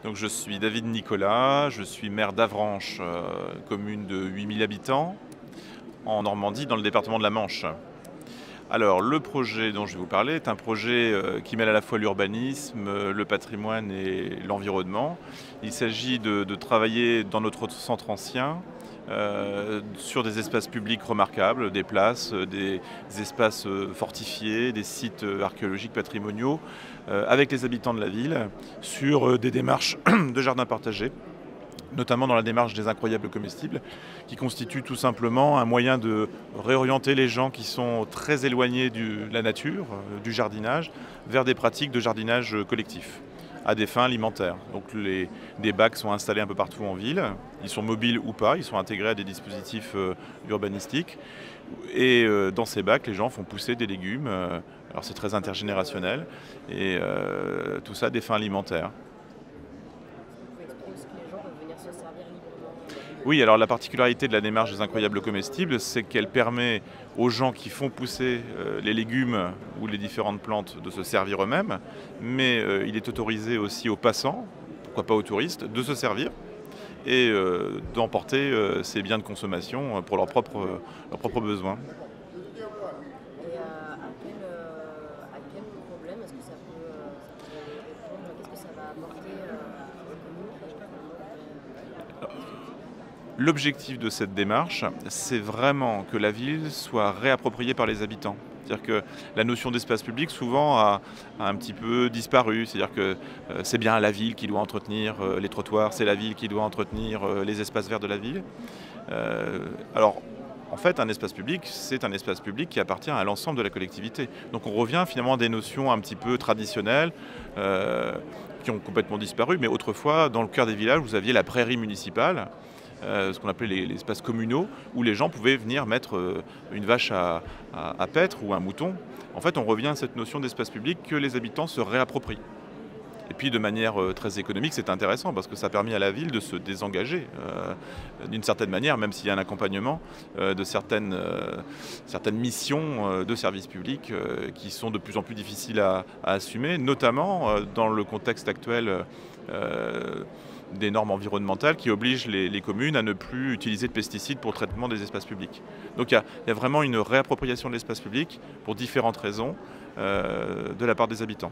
Donc je suis David Nicolas, je suis maire d'Avranches, commune de 8000 habitants, en Normandie, dans le département de la Manche. Alors le projet dont je vais vous parler est un projet qui mêle à la fois l'urbanisme, le patrimoine et l'environnement. Il s'agit de travailler dans notre centre ancien sur des espaces publics remarquables, des places, des espaces fortifiés, des sites archéologiques patrimoniaux, avec les habitants de la ville, sur des démarches de jardins partagés, notamment dans la démarche des incroyables comestibles, qui constitue tout simplement un moyen de réorienter les gens qui sont très éloignés de la nature, du jardinage, vers des pratiques de jardinage collectif, à des fins alimentaires. Donc des bacs sont installés un peu partout en ville, ils sont mobiles ou pas, ils sont intégrés à des dispositifs urbanistiques, et dans ces bacs, les gens font pousser des légumes, alors c'est très intergénérationnel, et tout ça à des fins alimentaires. Oui, alors la particularité de la démarche des incroyables comestibles, c'est qu'elle permet aux gens qui font pousser les légumes ou les différentes plantes de se servir eux-mêmes, mais il est autorisé aussi aux passants, pourquoi pas aux touristes, de se servir et d'emporter ces biens de consommation pour leurs propres besoins. Et à quel problème est-ce que ça peut répondre? Qu'est-ce que ça va apporter aux communes? L'objectif de cette démarche, c'est vraiment que la ville soit réappropriée par les habitants. C'est-à-dire que la notion d'espace public, souvent, a un petit peu disparu. C'est-à-dire que c'est bien la ville qui doit entretenir les trottoirs, c'est la ville qui doit entretenir les espaces verts de la ville. Alors, en fait, un espace public, c'est un espace public qui appartient à l'ensemble de la collectivité. Donc on revient finalement à des notions un petit peu traditionnelles, qui ont complètement disparu. Mais autrefois, dans le cœur des villages, vous aviez la prairie municipale, ce qu'on appelait les espaces communaux, où les gens pouvaient venir mettre une vache à paître ou un mouton. En fait, on revient à cette notion d'espace public que les habitants se réapproprient. Et puis de manière très économique, c'est intéressant parce que ça a permis à la ville de se désengager d'une certaine manière, même s'il y a un accompagnement de certaines missions de services publics qui sont de plus en plus difficiles à assumer, notamment dans le contexte actuel des normes environnementales qui obligent les communes à ne plus utiliser de pesticides pour le traitement des espaces publics. Donc il y a vraiment une réappropriation de l'espace public pour différentes raisons de la part des habitants.